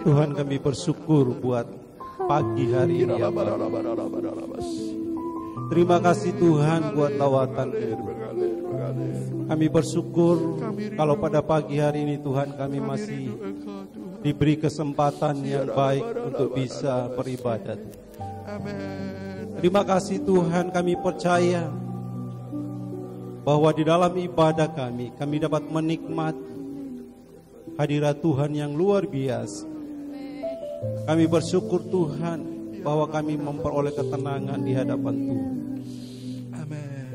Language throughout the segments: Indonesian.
Tuhan, kami bersyukur buat pagi hari ini, ya Bapa. Terima kasih Tuhan buat lawatan ini. Kami bersyukur kalau pada pagi hari ini Tuhan kami masih diberi kesempatan yang baik untuk bisa beribadat. Terima kasih Tuhan, kami percaya bahwa di dalam ibadah kami dapat menikmati hadirat Tuhan yang luar biasa. Kami bersyukur Tuhan bahwa kami memperoleh ketenangan di hadapan Tuhan.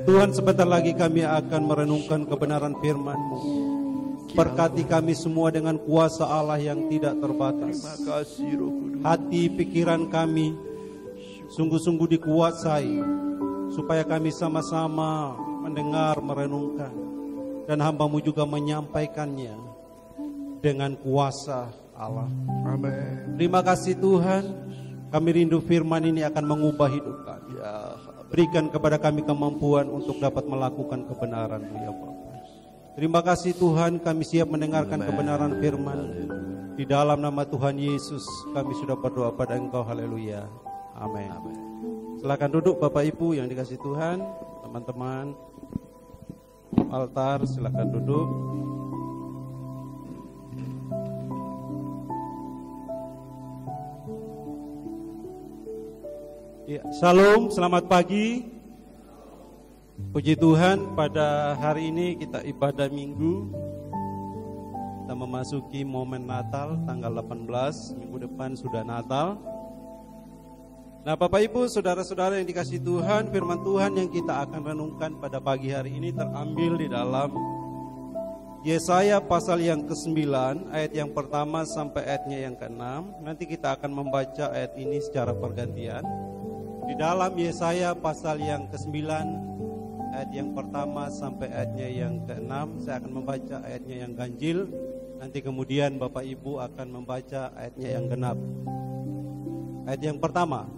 Tuhan, sebentar lagi kami akan merenungkan kebenaran firman-Mu. Berkati kami semua dengan kuasa Allah yang tidak terbatas. Hati pikiran kami sungguh-sungguh dikuasai, supaya kami sama-sama mendengar, merenungkan, dan hamba-Mu juga menyampaikannya dengan kuasa Allah. Amin. Terima kasih Tuhan, kami rindu firman ini akan mengubah hidup kami. Berikan kepada kami kemampuan untuk dapat melakukan kebenaran-Mu, ya Bapa. Terima kasih Tuhan, kami siap mendengarkan kebenaran firman. Di dalam nama Tuhan Yesus kami sudah berdoa pada Engkau. Haleluya. Amin. Silakan duduk Bapak Ibu yang dikasihi Tuhan. Teman-teman altar silakan duduk. Ya, Shalom, selamat pagi. Puji Tuhan, pada hari ini kita ibadah minggu. Kita memasuki momen Natal tanggal 18, minggu depan sudah Natal. Nah Bapak Ibu, saudara-saudara yang dikasihi Tuhan, firman Tuhan yang kita akan renungkan pada pagi hari ini terambil di dalam Yesaya pasal yang ke-9, ayat yang pertama sampai ayatnya yang ke-6. Nanti kita akan membaca ayat ini secara pergantian. Di dalam Yesaya pasal yang ke-9, ayat yang pertama sampai ayatnya yang ke-6, saya akan membaca ayatnya yang ganjil. Nanti kemudian Bapak Ibu akan membaca ayatnya yang genap. Ayat yang pertama,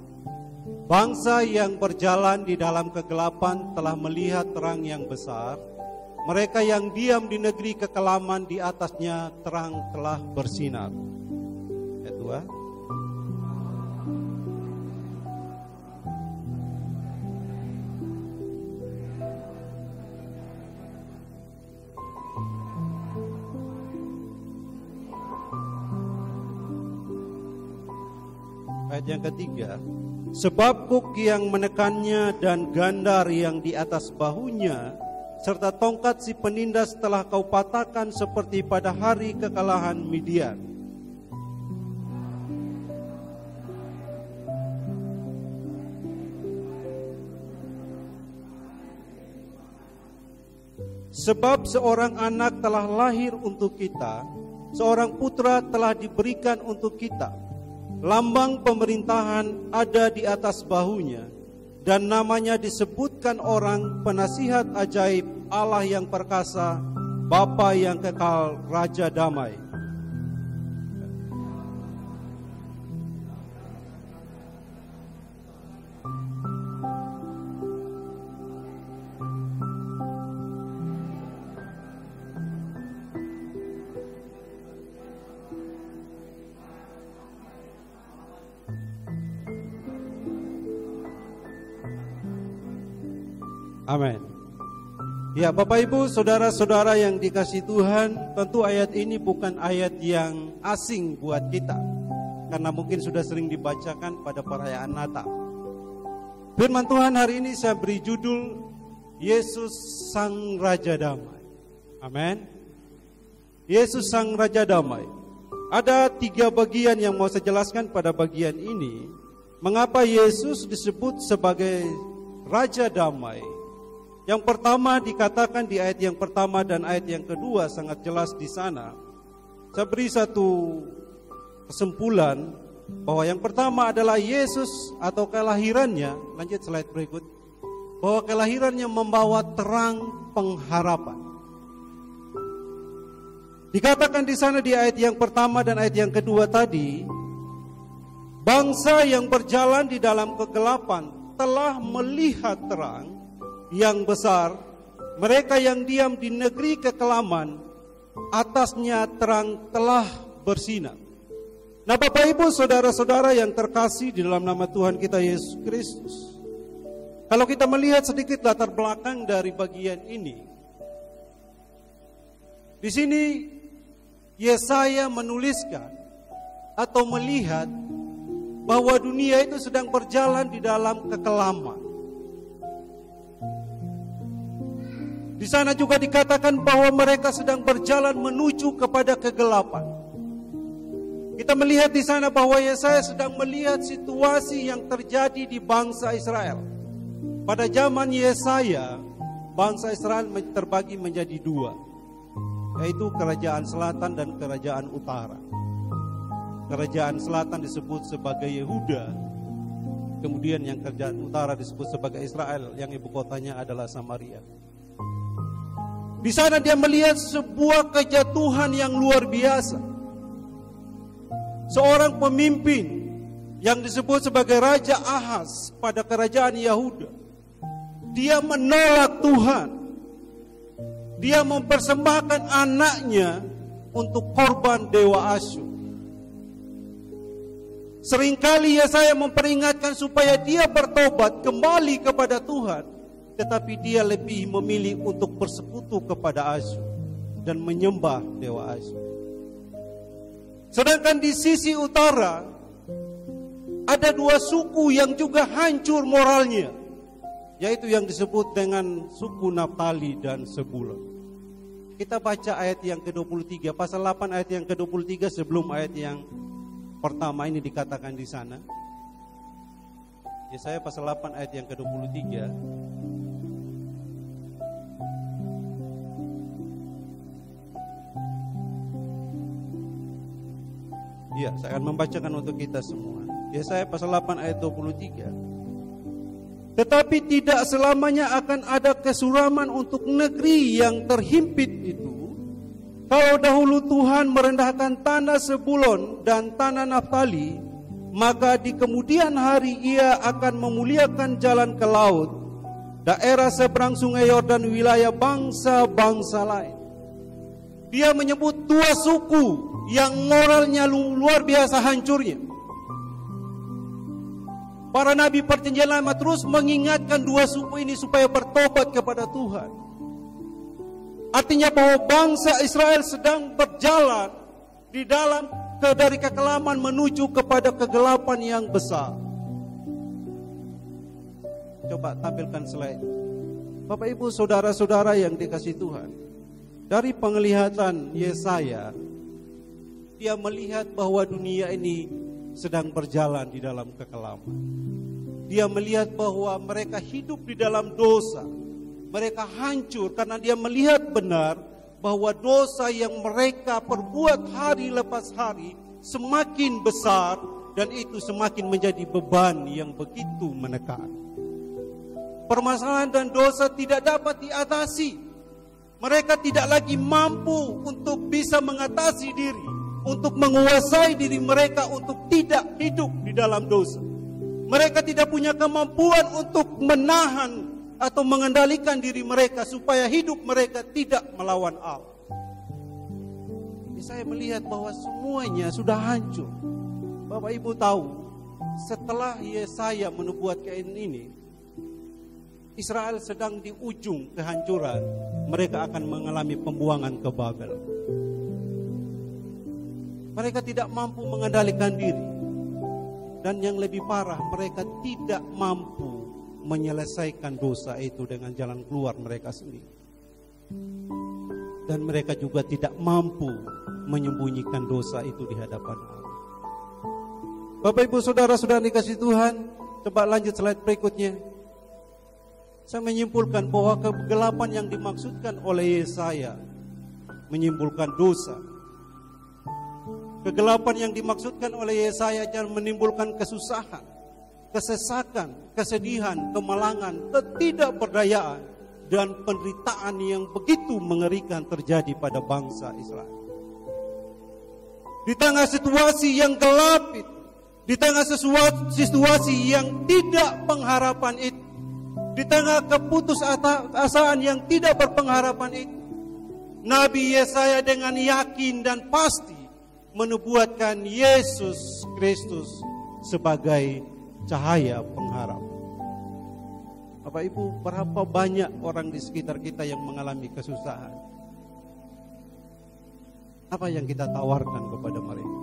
bangsa yang berjalan di dalam kegelapan telah melihat terang yang besar. Mereka yang diam di negeri kekelaman, di atasnya terang telah bersinar. Ayat 2. Ayat yang ketiga, sebab kuk yang menekannya dan gandar yang di atas bahunya, serta tongkat si penindas telah kau patahkan seperti pada hari kekalahan Midian. Sebab seorang anak telah lahir untuk kita, seorang putra telah diberikan untuk kita. Lambang pemerintahan ada di atas bahunya, dan namanya disebutkan orang penasihat ajaib, Allah yang perkasa, Bapa yang kekal, Raja damai. Amin. Ya Bapak Ibu, saudara-saudara yang dikasihi Tuhan, tentu ayat ini bukan ayat yang asing buat kita, karena mungkin sudah sering dibacakan pada perayaan Natal. Firman Tuhan hari ini saya beri judul Yesus Sang Raja Damai. Amin. Yesus Sang Raja Damai. Ada 3 bagian yang mau saya jelaskan pada bagian ini. Mengapa Yesus disebut sebagai Raja Damai? Yang pertama dikatakan di ayat yang pertama dan ayat yang kedua sangat jelas di sana. Saya beri satu kesimpulan bahwa yang pertama adalah Yesus atau kelahirannya, lanjut slide berikut, bahwa kelahirannya membawa terang pengharapan. Dikatakan di sana di ayat yang pertama dan ayat yang kedua tadi, bangsa yang berjalan di dalam kegelapan telah melihat terang yang besar, mereka yang diam di negeri kekelaman, atasnya terang telah bersinar. Nah, Bapak Ibu, saudara-saudara yang terkasih di dalam nama Tuhan kita Yesus Kristus, kalau kita melihat sedikit latar belakang dari bagian ini, di sini Yesaya menuliskan atau melihat bahwa dunia itu sedang berjalan di dalam kekelaman. Di sana juga dikatakan bahwa mereka sedang berjalan menuju kepada kegelapan. Kita melihat di sana bahwa Yesaya sedang melihat situasi yang terjadi di bangsa Israel. Pada zaman Yesaya, bangsa Israel terbagi menjadi dua, yaitu kerajaan selatan dan kerajaan utara. Kerajaan selatan disebut sebagai Yehuda, kemudian yang kerajaan utara disebut sebagai Israel, yang ibu kotanya adalah Samaria. Di sana dia melihat sebuah kejatuhan yang luar biasa. Seorang pemimpin yang disebut sebagai Raja Ahaz pada kerajaan Yehuda, dia menolak Tuhan. Dia mempersembahkan anaknya untuk korban dewa Asyur. Seringkali Yesaya memperingatkan supaya dia bertobat kembali kepada Tuhan, tetapi dia lebih memilih untuk bersekutu kepada Asyur dan menyembah dewa Asyur. Sedangkan di sisi utara ada dua suku yang juga hancur moralnya, yaitu yang disebut dengan suku Naftali dan Zebulon. Kita baca ayat yang ke-23, pasal 8 ayat yang ke-23 sebelum ayat yang pertama ini dikatakan di sana. Yesaya pasal 8 ayat yang ke-23. Ya, saya akan membacakan untuk kita semua. Yesaya pasal 8 ayat 23. Tetapi tidak selamanya akan ada kesuraman untuk negeri yang terhimpit itu. Kalau dahulu Tuhan merendahkan tanah Zebulon dan tanah Naftali, maka di kemudian hari Ia akan memuliakan jalan ke laut, daerah seberang sungai Yordan, wilayah bangsa-bangsa lain. Dia menyebut dua suku yang moralnya luar biasa hancurnya. Para nabi perjanjian lama terus mengingatkan dua suku ini supaya bertobat kepada Tuhan. Artinya bahwa bangsa Israel sedang berjalan di dalam dari kekelaman menuju kepada kegelapan yang besar. Coba tampilkan slide. Bapak Ibu saudara-saudara yang dikasihi Tuhan, dari penglihatan Yesaya, dia melihat bahwa dunia ini sedang berjalan di dalam kekelaman. Dia melihat bahwa mereka hidup di dalam dosa. Mereka hancur karena dia melihat benar bahwa dosa yang mereka perbuat hari lepas hari semakin besar, dan itu semakin menjadi beban yang begitu menekan. Permasalahan dan dosa tidak dapat diatasi. Mereka tidak lagi mampu untuk bisa mengatasi diri, untuk menguasai diri mereka untuk tidak hidup di dalam dosa. Mereka tidak punya kemampuan untuk menahan atau mengendalikan diri mereka supaya hidup mereka tidak melawan Allah. Saya melihat bahwa semuanya sudah hancur. Bapak Ibu tahu, setelah Yesaya menubuatkan ini, Israel sedang di ujung kehancuran. Mereka akan mengalami pembuangan ke Babel. Mereka tidak mampu mengendalikan diri. Dan yang lebih parah, mereka tidak mampu menyelesaikan dosa itu dengan jalan keluar mereka sendiri. Dan mereka juga tidak mampu menyembunyikan dosa itu di hadapan Allah. Bapak Ibu saudara-saudara dikasih Tuhan, coba lanjut slide berikutnya. Saya menyimpulkan bahwa kegelapan yang dimaksudkan oleh Yesaya menyimpulkan dosa. Kegelapan yang dimaksudkan oleh Yesaya jangan menimbulkan kesusahan, kesesakan, kesedihan, kemalangan, ketidakberdayaan, dan penderitaan yang begitu mengerikan terjadi pada bangsa Israel. Di tengah situasi yang gelap itu, di tengah situasi yang tidak pengharapan itu, di tengah keputusasaan yang tidak berpengharapan itu, Nabi Yesaya dengan yakin dan pasti menubuatkan Yesus Kristus sebagai cahaya pengharap. Bapak Ibu, berapa banyak orang di sekitar kita yang mengalami kesusahan? Apa yang kita tawarkan kepada mereka?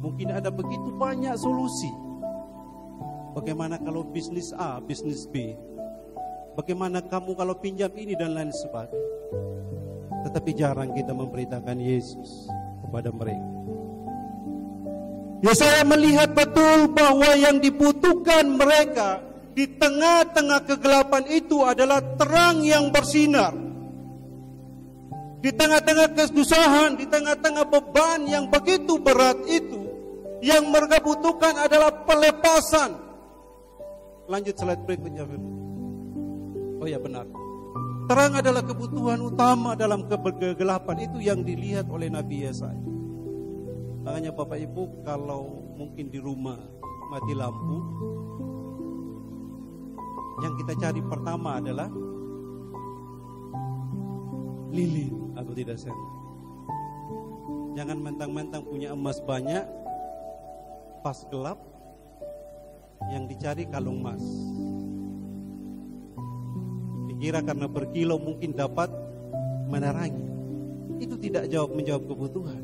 Mungkin ada begitu banyak solusi. Bagaimana kalau bisnis A, bisnis B? Bagaimana kamu kalau pinjam ini dan lain sebagainya? Tetapi jarang kita memberitakan Yesus kepada mereka. Ya, saya melihat betul bahwa yang dibutuhkan mereka di tengah-tengah kegelapan itu adalah terang yang bersinar. Di tengah-tengah kesusahan, di tengah-tengah beban yang begitu berat itu, yang mereka butuhkan adalah pelepasan. Lanjut slide berikutnya. Oh ya, benar. Terang adalah kebutuhan utama dalam kegelapan, itu yang dilihat oleh Nabi Yesaya. Makanya Bapak Ibu, kalau mungkin di rumah mati lampu, yang kita cari pertama adalah lilin, atau tidak salah. Jangan mentang-mentang punya emas banyak, pas gelap, yang dicari kalung emas. Dikira karena berkilau mungkin dapat menerangi. Itu tidak menjawab kebutuhan.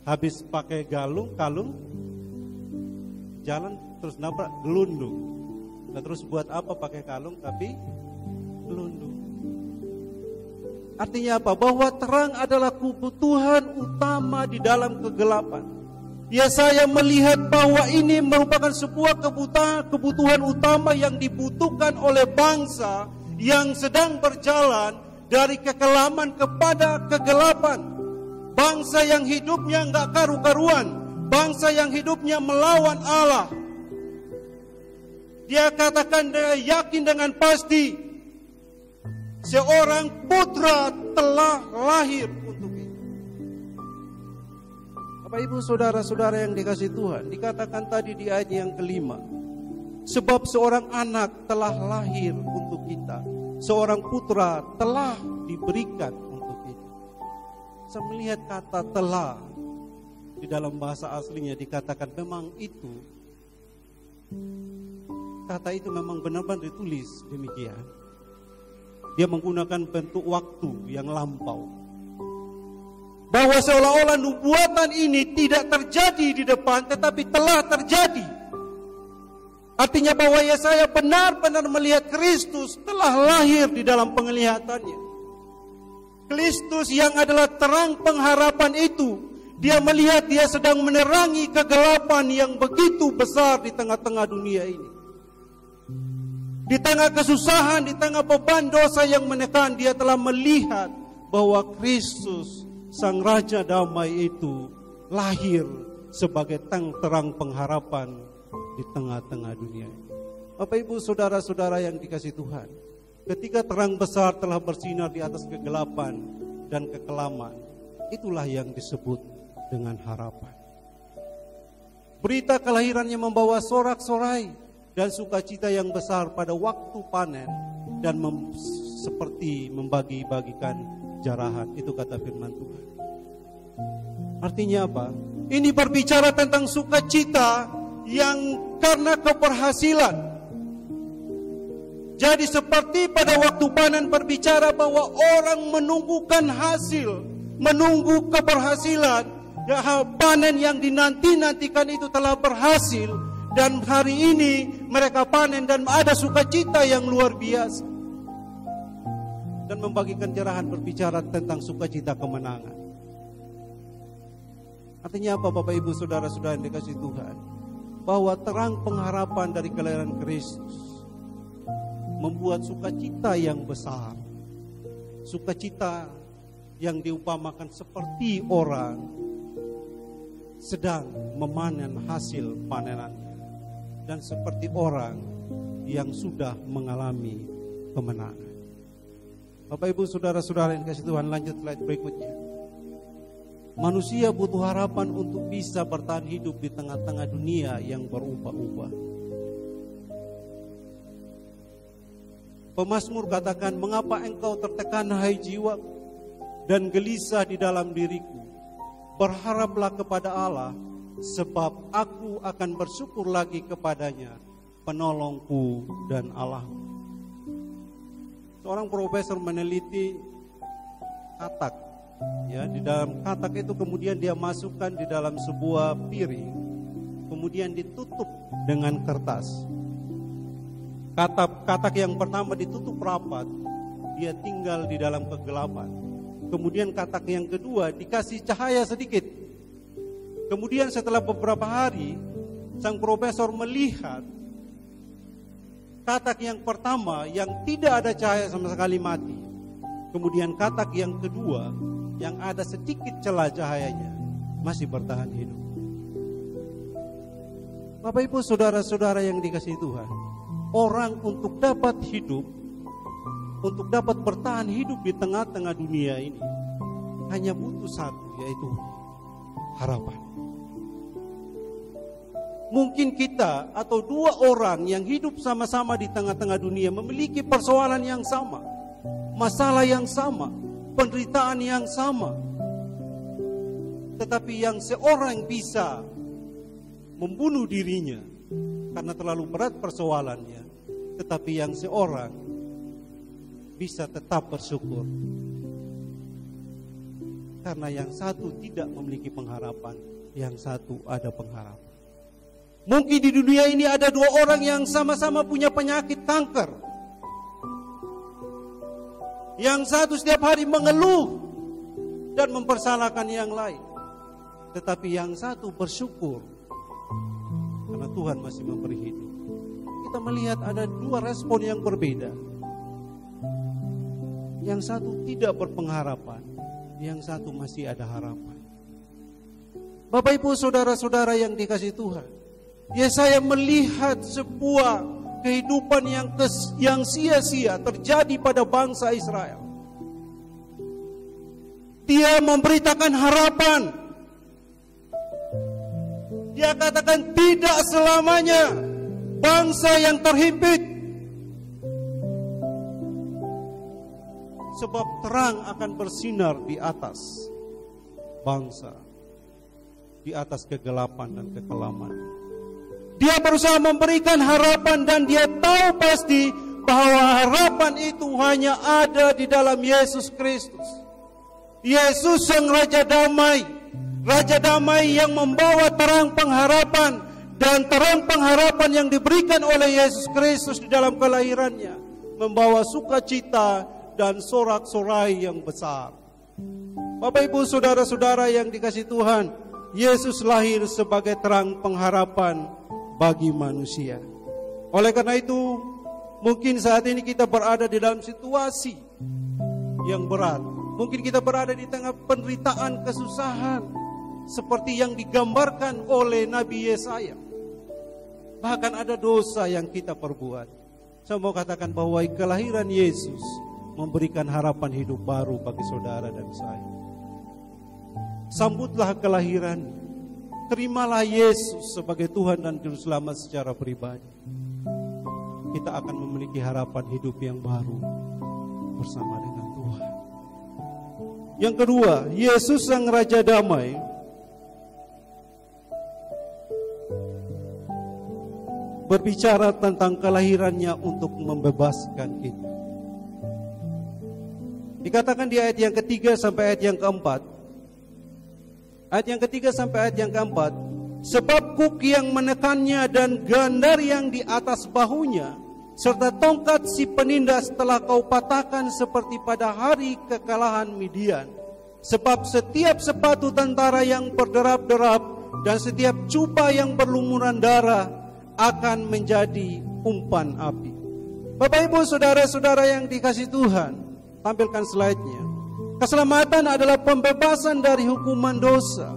Habis pakai kalung, jalan terus nabrak gelundung. Nah, terus buat apa pakai kalung tapi gelundung? Artinya apa? Bahwa terang adalah kebutuhan utama di dalam kegelapan. Ya, saya melihat bahwa ini merupakan sebuah kebutuhan utama yang dibutuhkan oleh bangsa yang sedang berjalan dari kekelaman kepada kegelapan. Bangsa yang hidupnya enggak karu-karuan, bangsa yang hidupnya melawan Allah. Dia katakan, dia yakin dengan pasti seorang putra telah lahir untuk kita. Bapak Ibu saudara-saudara yang dikasih Tuhan, dikatakan tadi di ayat yang kelima, sebab seorang anak telah lahir untuk kita, seorang putra telah diberikan untuk kita. Saya melihat kata telah di dalam bahasa aslinya dikatakan memang itu. Kata itu memang benar-benar ditulis demikian. Dia menggunakan bentuk waktu yang lampau. Bahwa seolah-olah nubuatan ini tidak terjadi di depan, tetapi telah terjadi. Artinya bahwa Yesaya benar-benar melihat Kristus telah lahir di dalam penglihatannya. Kristus yang adalah terang pengharapan itu, dia melihat dia sedang menerangi kegelapan yang begitu besar di tengah-tengah dunia ini. Di tengah kesusahan, di tengah beban dosa yang menekan, dia telah melihat bahwa Kristus, Sang Raja Damai itu lahir sebagai terang pengharapan di tengah-tengah dunia ini. Bapak Ibu saudara-saudara yang dikasihi Tuhan, ketika terang besar telah bersinar di atas kegelapan dan kekelaman, itulah yang disebut dengan harapan. Berita kelahirannya membawa sorak-sorai dan sukacita yang besar pada waktu panen dan seperti membagi-bagikan jarahan. Itu kata firman Tuhan. Artinya apa? Ini berbicara tentang sukacita yang karena keberhasilan. Jadi seperti pada waktu panen berbicara bahwa orang menunggukan hasil, menunggu keberhasilan, panen yang dinanti-nantikan itu telah berhasil. Dan hari ini mereka panen dan ada sukacita yang luar biasa. Dan membagikan jarahan berbicara tentang sukacita kemenangan. Artinya apa Bapak Ibu saudara-saudara yang dikasihi Tuhan? Bahwa terang pengharapan dari kelahiran Kristus membuat sukacita yang besar. Sukacita yang diumpamakan seperti orang sedang memanen hasil panenannya. Dan seperti orang yang sudah mengalami kemenangan. Bapak Ibu saudara-saudara yang dikasihi Tuhan, lanjut slide berikutnya. Manusia butuh harapan untuk bisa bertahan hidup di tengah-tengah dunia yang berubah-ubah. Pemazmur katakan, mengapa engkau tertekan hai jiwaku? dan gelisah di dalam diriku. Berharaplah kepada Allah, sebab aku akan bersyukur lagi kepadanya, penolongku dan Allahku. Seorang profesor meneliti katak. Ya, di dalam katak itu kemudian dia masukkan di dalam sebuah piring, kemudian ditutup dengan kertas. Katak yang pertama ditutup rapat, dia tinggal di dalam kegelapan. Kemudian katak yang kedua dikasih cahaya sedikit. Kemudian setelah beberapa hari, sang profesor melihat katak yang pertama yang tidak ada cahaya sama sekali mati. Kemudian katak yang kedua yang ada sedikit celah cahayanya masih bertahan hidup. Bapak Ibu saudara-saudara yang dikasihi Tuhan, orang untuk dapat hidup, untuk dapat bertahan hidup di tengah-tengah dunia ini, hanya butuh satu, yaitu harapan. Mungkin kita atau dua orang yang hidup sama-sama di tengah-tengah dunia memiliki persoalan yang sama, masalah yang sama, penderitaan yang sama. Tetapi yang seorang bisa membunuh dirinya karena terlalu berat persoalannya, tetapi yang seorang bisa tetap bersyukur karena yang satu tidak memiliki pengharapan, yang satu ada pengharapan. Mungkin di dunia ini ada dua orang yang sama-sama punya penyakit kanker. Yang satu setiap hari mengeluh dan mempersalahkan yang lain. Tetapi yang satu bersyukur karena Tuhan masih memberi hidup. Kita melihat ada dua respon yang berbeda. Yang satu tidak berpengharapan, yang satu masih ada harapan. Bapak Ibu saudara-saudara yang dikasihi Tuhan, ya, saya melihat sebuah kehidupan yang sia-sia terjadi pada bangsa Israel. Dia memberitakan harapan. Dia katakan tidak selamanya bangsa yang terhimpit. Sebab terang akan bersinar di atas bangsa, di atas kegelapan dan kekelaman. Dia berusaha memberikan harapan dan dia tahu pasti bahwa harapan itu hanya ada di dalam Yesus Kristus. Yesus yang Raja Damai yang membawa terang pengharapan, dan terang pengharapan yang diberikan oleh Yesus Kristus di dalam kelahirannya membawa sukacita dan sorak-sorai yang besar. Bapak Ibu saudara-saudara yang dikasihi Tuhan, Yesus lahir sebagai terang pengharapan bagi manusia. Oleh karena itu, mungkin saat ini kita berada di dalam situasi yang berat. Mungkin kita berada di tengah penderitaan, kesusahan, seperti yang digambarkan oleh Nabi Yesaya. Bahkan ada dosa yang kita perbuat. Saya mau katakan bahwa kelahiran Yesus memberikan harapan hidup baru bagi saudara dan saya. Sambutlah kelahiran. Terimalah Yesus sebagai Tuhan dan Juru Selamat secara pribadi. Kita akan memiliki harapan hidup yang baru bersama dengan Tuhan. Yang kedua, Yesus sang Raja Damai berbicara tentang kelahirannya untuk membebaskan kita. Dikatakan di ayat yang ketiga sampai ayat yang keempat. Ayat yang ketiga sampai ayat yang keempat, sebab kuk yang menekannya dan gandar yang di atas bahunya, serta tongkat si penindas telah kau patahkan seperti pada hari kekalahan Midian. Sebab setiap sepatu tentara yang berderap-derap dan setiap jubah yang berlumuran darah akan menjadi umpan api. Bapak Ibu saudara-saudara yang dikasihi Tuhan, tampilkan slide-nya. Keselamatan adalah pembebasan dari hukuman dosa.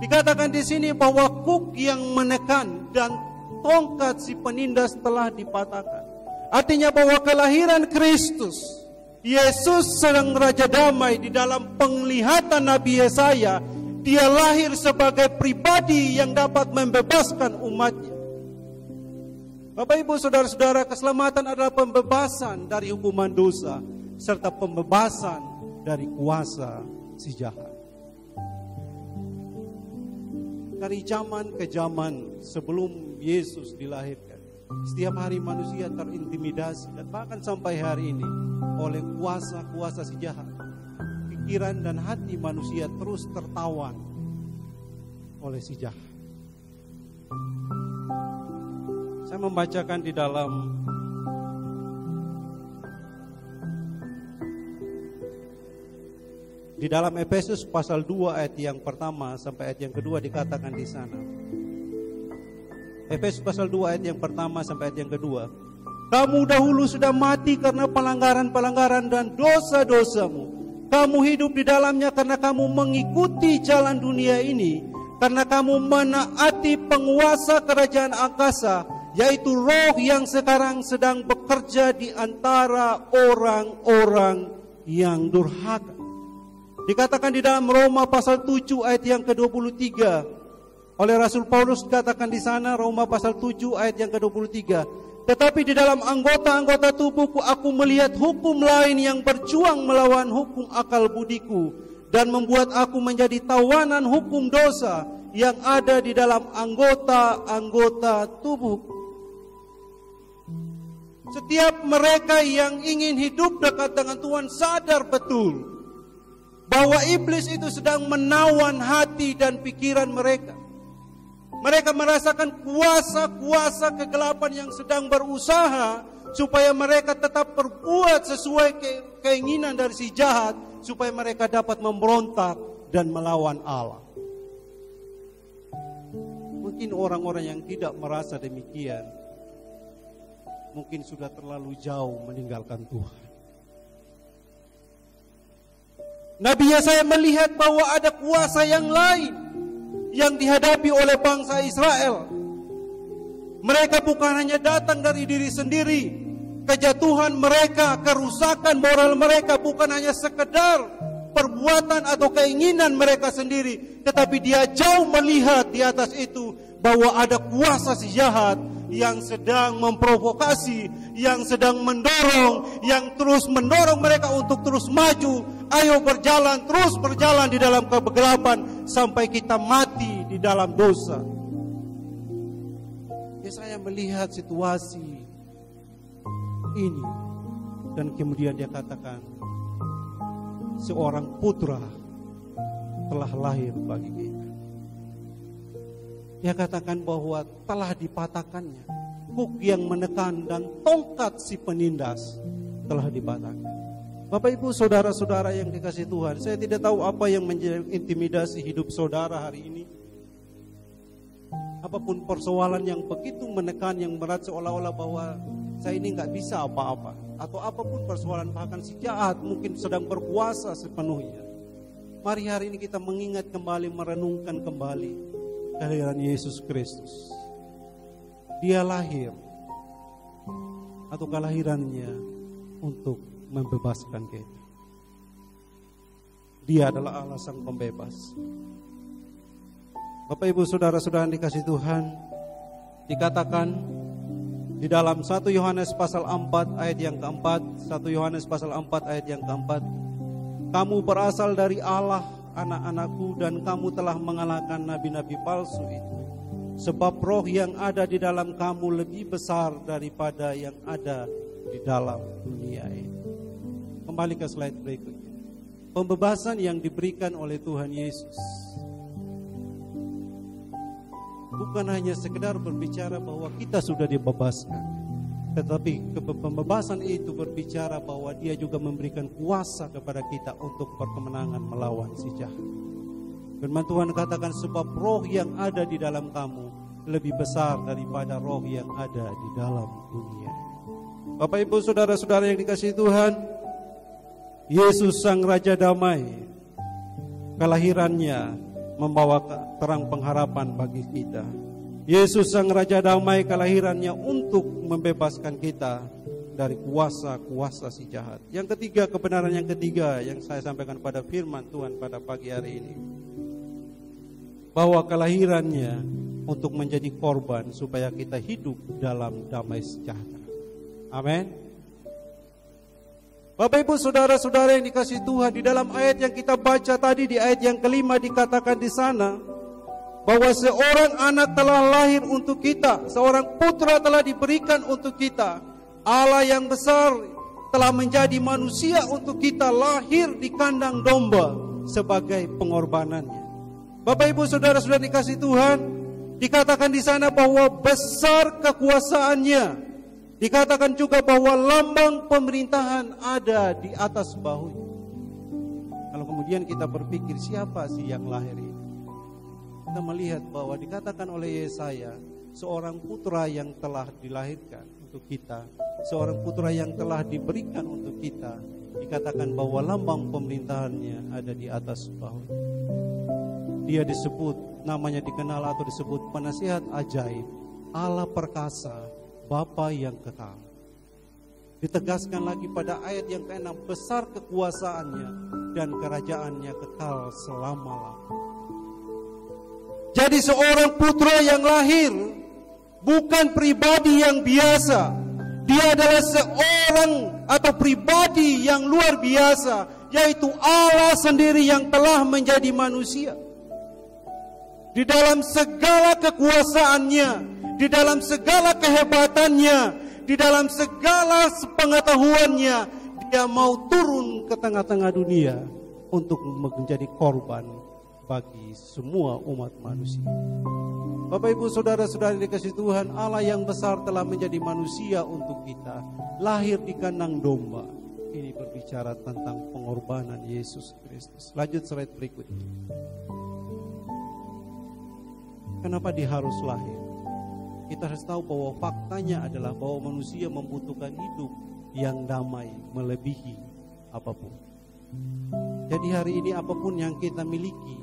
Dikatakan di sini bahwa kuk yang menekan dan tongkat si penindas telah dipatahkan. Artinya bahwa kelahiran Kristus, Yesus sang Raja Damai, di dalam penglihatan Nabi Yesaya, dia lahir sebagai pribadi yang dapat membebaskan umatnya. Bapak Ibu saudara-saudara, keselamatan adalah pembebasan dari hukuman dosa. serta pembebasan dari kuasa si jahat. Dari zaman ke zaman sebelum Yesus dilahirkan, setiap hari manusia terintimidasi dan bahkan sampai hari ini oleh kuasa-kuasa si jahat. Pikiran dan hati manusia terus tertawan oleh si jahat. Saya membacakan di dalam Efesus pasal 2 ayat yang pertama sampai ayat yang kedua dikatakan di sana. Efesus pasal 2 ayat yang pertama sampai ayat yang kedua. Kamu dahulu sudah mati karena pelanggaran-pelanggaran dan dosa-dosamu. Kamu hidup di dalamnya karena kamu mengikuti jalan dunia ini. Karena kamu menaati penguasa kerajaan angkasa, yaitu roh yang sekarang sedang bekerja di antara orang-orang yang durhaka. Dikatakan di dalam Roma pasal 7 ayat yang ke-23 oleh Rasul Paulus, dikatakan di sana Roma pasal 7 ayat yang ke-23. Tetapi di dalam anggota-anggota tubuhku aku melihat hukum lain yang berjuang melawan hukum akal budiku dan membuat aku menjadi tawanan hukum dosa yang ada di dalam anggota-anggota tubuhku. Setiap mereka yang ingin hidup dekat dengan Tuhan sadar betul bahwa iblis itu sedang menawan hati dan pikiran mereka. Mereka merasakan kuasa-kuasa kegelapan yang sedang berusaha supaya mereka tetap berbuat sesuai keinginan dari si jahat, supaya mereka dapat memberontak dan melawan Allah. Mungkin orang-orang yang tidak merasa demikian mungkin sudah terlalu jauh meninggalkan Tuhan. Nabi Yesaya melihat bahwa ada kuasa yang lain yang dihadapi oleh bangsa Israel. Mereka bukan hanya datang dari diri sendiri. Kejatuhan mereka, kerusakan moral mereka bukan hanya sekedar perbuatan atau keinginan mereka sendiri, tetapi dia jauh melihat di atas itu bahwa ada kuasa si jahat yang sedang memprovokasi, yang sedang mendorong, yang terus mendorong mereka untuk terus maju. Ayo berjalan, terus berjalan di dalam kegelapan sampai kita mati di dalam dosa. Yesaya melihat situasi ini dan kemudian dia katakan, seorang putra telah lahir bagi kita. Dia katakan bahwa telah dipatahkannya hook yang menekan dan tongkat si penindas telah dipatahkan. Bapak ibu saudara-saudara yang dikasihi Tuhan, saya tidak tahu apa yang menjadi intimidasi hidup saudara hari ini. Apapun persoalan yang begitu menekan, yang berat, seolah-olah bahwa saya ini gak bisa apa-apa, atau apapun persoalan, bahkan si jahat mungkin sedang berkuasa sepenuhnya. Mari hari ini kita mengingat kembali, merenungkan kembali kelahiran Yesus Kristus. Dia lahir atau kelahirannya untuk membebaskan kita. Dia adalah Allah sang pembebas. Bapak ibu saudara-saudara yang dikasihi Tuhan, dikatakan di dalam 1 Yohanes pasal 4 ayat yang keempat, 1 Yohanes pasal 4 ayat yang keempat, kamu berasal dari Allah, anak-anakku, dan kamu telah mengalahkan nabi-nabi palsu itu. Sebab roh yang ada di dalam kamu lebih besar daripada yang ada di dalam dunia ini. Kembali ke slide berikutnya. Pembebasan yang diberikan oleh Tuhan Yesus bukan hanya sekedar berbicara bahwa kita sudah dibebaskan, tetapi pembebasan itu berbicara bahwa dia juga memberikan kuasa kepada kita untuk berkemenangan melawan si jahat. Firman Tuhan katakan, sebab roh yang ada di dalam kamu lebih besar daripada roh yang ada di dalam dunia. Bapak ibu saudara-saudara yang dikasihi Tuhan, Yesus sang Raja Damai, kelahirannya membawa terang pengharapan bagi kita. Yesus sang Raja Damai, kelahirannya untuk membebaskan kita dari kuasa-kuasa si jahat. Yang ketiga, kebenaran yang ketiga yang saya sampaikan pada firman Tuhan pada pagi hari ini, bahwa kelahirannya untuk menjadi korban supaya kita hidup dalam damai sejahtera. Amin. Bapak Ibu saudara-saudara yang dikasihi Tuhan, di dalam ayat yang kita baca tadi, di ayat yang kelima dikatakan di sana bahwa seorang anak telah lahir untuk kita, seorang putra telah diberikan untuk kita. Allah yang besar telah menjadi manusia untuk kita, lahir di kandang domba sebagai pengorbanannya. Bapak Ibu saudara-saudara dikasihi Tuhan, dikatakan di sana bahwa besar kekuasaannya. Dikatakan juga bahwa lambang pemerintahan ada di atas bahunya. Kalau kemudian kita berpikir siapa sih yang lahir ini? Kita melihat bahwa dikatakan oleh Yesaya, seorang putra yang telah dilahirkan untuk kita, seorang putra yang telah diberikan untuk kita. Dikatakan bahwa lambang pemerintahannya ada di atas bahunya. Dia disebut, namanya dikenal atau disebut penasihat ajaib, Allah perkasa, Bapa yang kekal. Ditegaskan lagi pada ayat yang ke-6, besar kekuasaannya dan kerajaannya kekal selama-lamanya. Jadi seorang putra yang lahir bukan pribadi yang biasa. Dia adalah seorang atau pribadi yang luar biasa, yaitu Allah sendiri yang telah menjadi manusia. Di dalam segala kekuasaannya, di dalam segala kehebatannya, di dalam segala pengetahuannya, dia mau turun ke tengah-tengah dunia untuk menjadi korban bagi semua umat manusia. Bapak Ibu saudara-saudari dikasihi Tuhan, Allah yang besar telah menjadi manusia untuk kita, lahir di kandang domba. Ini berbicara tentang pengorbanan Yesus Kristus. Lanjut slide berikutnya. Kenapa dia harus lahir? Kita harus tahu bahwa faktanya adalah bahwa manusia membutuhkan hidup yang damai melebihi apapun. Jadi hari ini apapun yang kita miliki,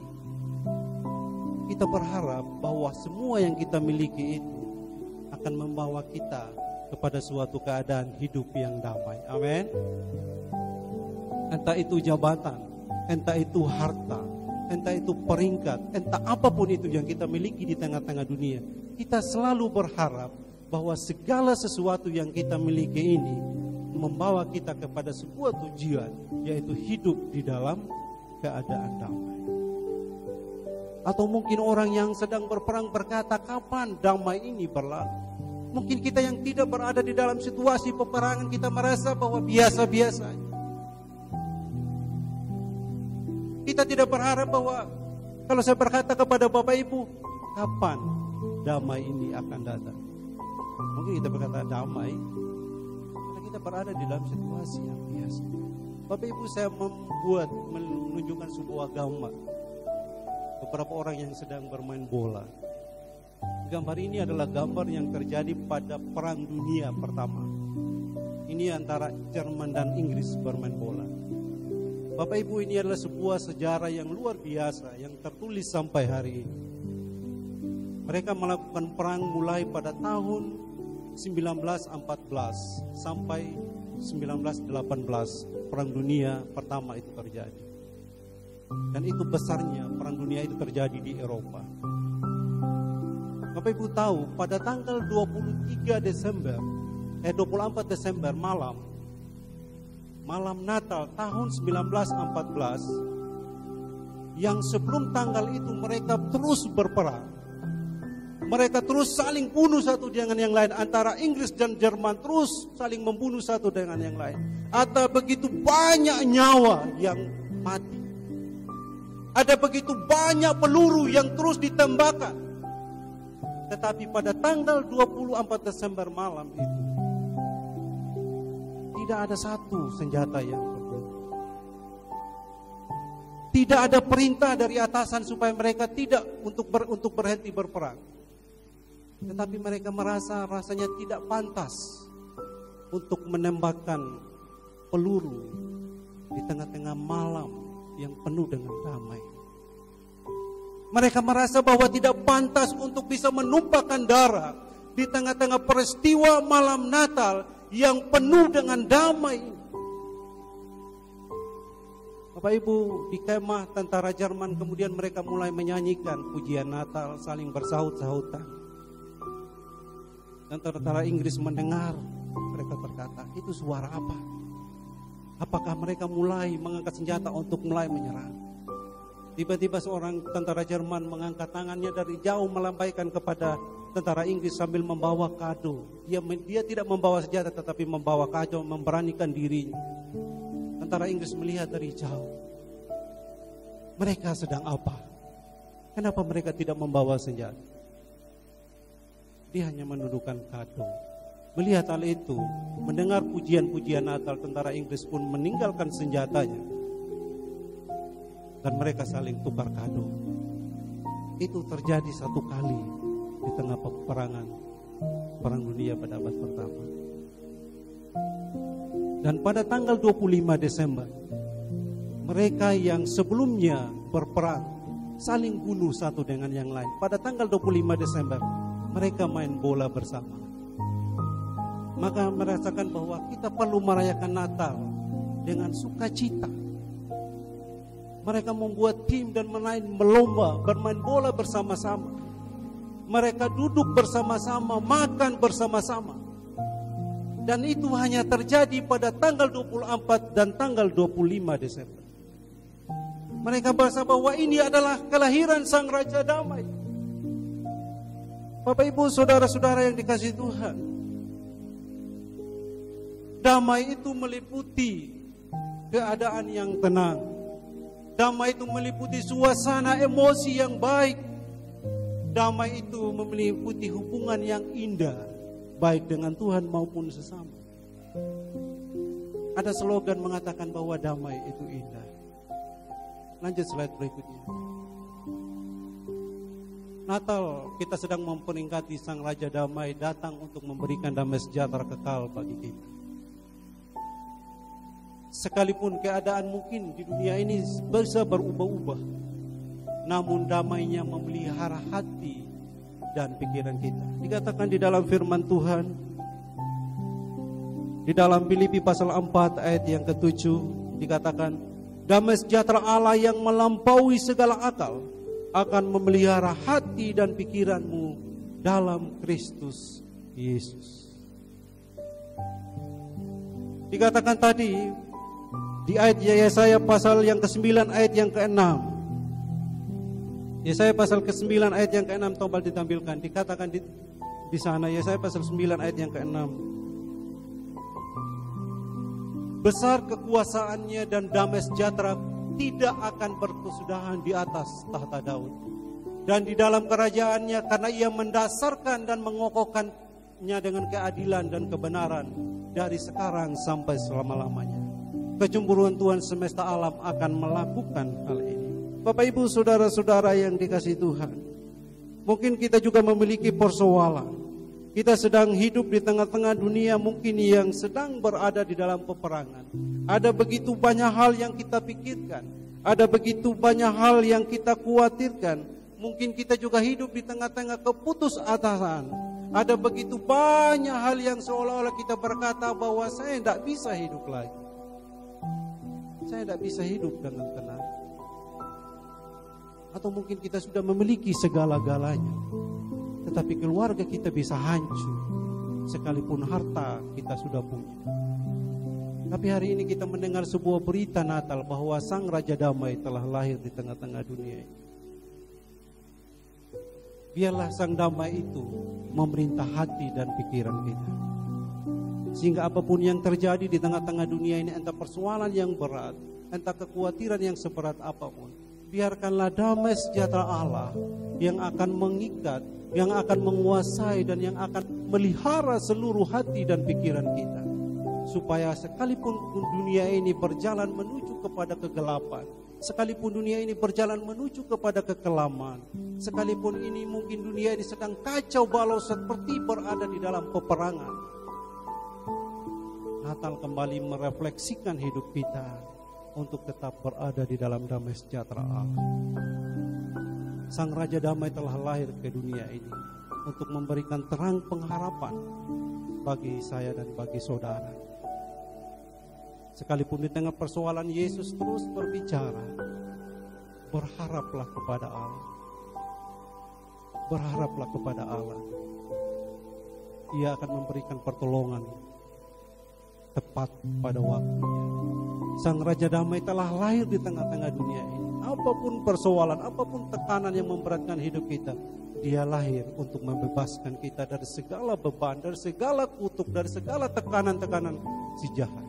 kita berharap bahwa semua yang kita miliki itu akan membawa kita kepada suatu keadaan hidup yang damai. Amin. Entah itu jabatan, entah itu harta, entah itu peringkat, entah apapun itu yang kita miliki di tengah-tengah dunia, kita selalu berharap bahwa segala sesuatu yang kita miliki ini membawa kita kepada sebuah tujuan, yaitu hidup di dalam keadaan damai. Atau mungkin orang yang sedang berperang berkata, kapan damai ini berlalu? Mungkin kita yang tidak berada di dalam situasi peperangan, kita merasa bahwa biasa-biasa. Kita tidak berharap bahwa, kalau saya berkata kepada Bapak Ibu, kapan damai ini akan datang? Mungkin kita berkata damai karena kita berada di dalam situasi yang biasa. Bapak Ibu, saya menunjukkan sebuah gambar beberapa orang yang sedang bermain bola. Gambar ini adalah gambar yang terjadi pada Perang Dunia Pertama. Ini antara Jerman dan Inggris bermain bola. Bapak Ibu, ini adalah sebuah sejarah yang luar biasa yang tertulis sampai hari ini. Mereka melakukan perang mulai pada tahun 1914 sampai 1918. Perang Dunia Pertama itu terjadi. Dan itu besarnya perang dunia itu terjadi di Eropa. Bapak Ibu tahu, pada tanggal 24 Desember malam Natal tahun 1914, yang sebelum tanggal itu mereka terus berperang. Mereka terus saling bunuh satu dengan yang lain. Antara Inggris dan Jerman terus saling membunuh satu dengan yang lain. Ada begitu banyak nyawa yang mati. Ada begitu banyak peluru yang terus ditembakkan. Tetapi pada tanggal 24 Desember malam itu, tidak ada satu senjata yang berbunyi. Tidak ada perintah dari atasan supaya mereka tidak untuk berhenti berperang. Tetapi mereka merasa rasanya tidak pantas untuk menembakkan peluru di tengah-tengah malam yang penuh dengan damai. Mereka merasa bahwa tidak pantas untuk bisa menumpahkan darah di tengah-tengah peristiwa malam Natal yang penuh dengan damai. Bapak Ibu, di kemah tentara Jerman kemudian mereka mulai menyanyikan pujian Natal, saling bersahut-sahutan. Dan tentara Inggris mendengar, mereka berkata, itu suara apa? Apakah mereka mulai mengangkat senjata untuk mulai menyerang? Tiba-tiba seorang tentara Jerman mengangkat tangannya dari jauh melambaikan kepada tentara Inggris sambil membawa kado. Dia tidak membawa senjata tetapi membawa kado, memberanikan dirinya. Tentara Inggris melihat dari jauh. Mereka sedang apa? Kenapa mereka tidak membawa senjata? Dia hanya menundukkan kado. Melihat hal itu, mendengar pujian-pujian Natal, tentara Inggris pun meninggalkan senjatanya. Dan mereka saling tukar kado. Itu terjadi satu kali di tengah peperangan Perang Dunia pada abad pertama. Dan pada tanggal 25 Desember, mereka yang sebelumnya berperang saling bunuh satu dengan yang lain. Pada tanggal 25 Desember, mereka main bola bersama. Maka merasakan bahwa kita perlu merayakan Natal dengan sukacita. Mereka membuat tim dan bermain bola bersama-sama. Mereka duduk bersama-sama, makan bersama-sama. Dan itu hanya terjadi pada tanggal 24 dan tanggal 25 Desember. Mereka merasa bahwa ini adalah kelahiran Sang Raja Damai. Bapak Ibu saudara-saudara yang dikasihi Tuhan, damai itu meliputi keadaan yang tenang. Damai itu meliputi suasana emosi yang baik. Damai itu meliputi hubungan yang indah, baik dengan Tuhan maupun sesama. Ada slogan mengatakan bahwa damai itu indah. Lanjut slide berikutnya. Natal kita sedang memperingati Sang Raja Damai datang untuk memberikan damai sejahtera kekal bagi kita. Sekalipun keadaan mungkin di dunia ini bisa berubah-ubah, namun damainya memelihara hati dan pikiran kita. Dikatakan di dalam firman Tuhan, di dalam Filipi pasal 4 ayat yang ke-7, dikatakan, damai sejahtera Allah yang melampaui segala akal akan memelihara hati dan pikiranmu dalam Kristus Yesus. Dikatakan tadi di ayat Yesaya pasal yang ke-9 ayat yang ke-6. Yesaya pasal ke-9 ayat yang ke-6 coba ditampilkan. Dikatakan di sana Yesaya pasal 9 ayat yang ke-6. Besar kekuasaannya dan damai sejahtera tidak akan berkesudahan di atas tahta Daud dan di dalam kerajaannya, karena ia mendasarkan dan mengokohkannya dengan keadilan dan kebenaran dari sekarang sampai selama-lamanya. Kecemburuan Tuhan semesta alam akan melakukan hal ini. Bapak Ibu saudara-saudara yang dikasihi Tuhan, mungkin kita juga memiliki persoalan. Kita sedang hidup di tengah-tengah dunia mungkin yang sedang berada di dalam peperangan. Ada begitu banyak hal yang kita pikirkan, ada begitu banyak hal yang kita khawatirkan. Mungkin kita juga hidup di tengah-tengah keputusasaan. Ada begitu banyak hal yang seolah-olah kita berkata bahwa saya tidak bisa hidup lagi. Saya tidak bisa hidup dengan tenang. Atau mungkin kita sudah memiliki segala-galanya, tetapi keluarga kita bisa hancur, sekalipun harta kita sudah punya. Tapi hari ini kita mendengar sebuah berita Natal bahwa Sang Raja Damai telah lahir di tengah-tengah dunia ini. Biarlah Sang Damai itu memerintah hati dan pikiran kita, sehingga apapun yang terjadi di tengah-tengah dunia ini, entah persoalan yang berat, entah kekhawatiran yang seberat apapun, biarkanlah damai sejahtera Allah yang akan mengikat, yang akan menguasai dan yang akan melihara seluruh hati dan pikiran kita, supaya sekalipun dunia ini berjalan menuju kepada kegelapan, sekalipun dunia ini berjalan menuju kepada kekelaman, sekalipun ini mungkin dunia ini sedang kacau balau seperti berada di dalam peperangan, Natal kembali merefleksikan hidup kita untuk tetap berada di dalam damai sejahtera Allah. Sang Raja Damai telah lahir ke dunia ini untuk memberikan terang pengharapan bagi saya dan bagi saudara. Sekalipun di tengah persoalan, Yesus terus berbicara, berharaplah kepada Allah. Berharaplah kepada Allah. Ia akan memberikan pertolongan tepat pada waktunya. Sang Raja Damai telah lahir di tengah-tengah dunia ini. Apapun persoalan, apapun tekanan yang memberatkan hidup kita, Dia lahir untuk membebaskan kita dari segala beban, dari segala kutuk, dari segala tekanan-tekanan si jahat.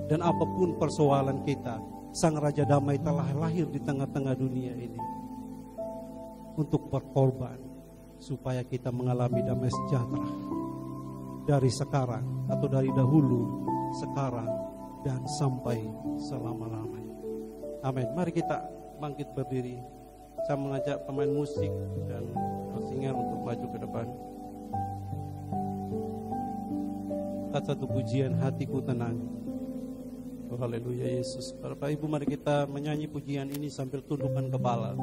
Dan apapun persoalan kita, Sang Raja Damai telah lahir di tengah-tengah dunia ini untuk berkorban supaya kita mengalami damai sejahtera dari sekarang atau dari dahulu, sekarang, dan sampai selama-lamanya. Amin. Mari kita bangkit berdiri. Saya mengajak pemain musik dan singer untuk maju ke depan. Kita satu pujian, hatiku tenang. Oh, haleluya Yesus. Bapak Ibu, mari kita menyanyi pujian ini sambil tundukkan kepala.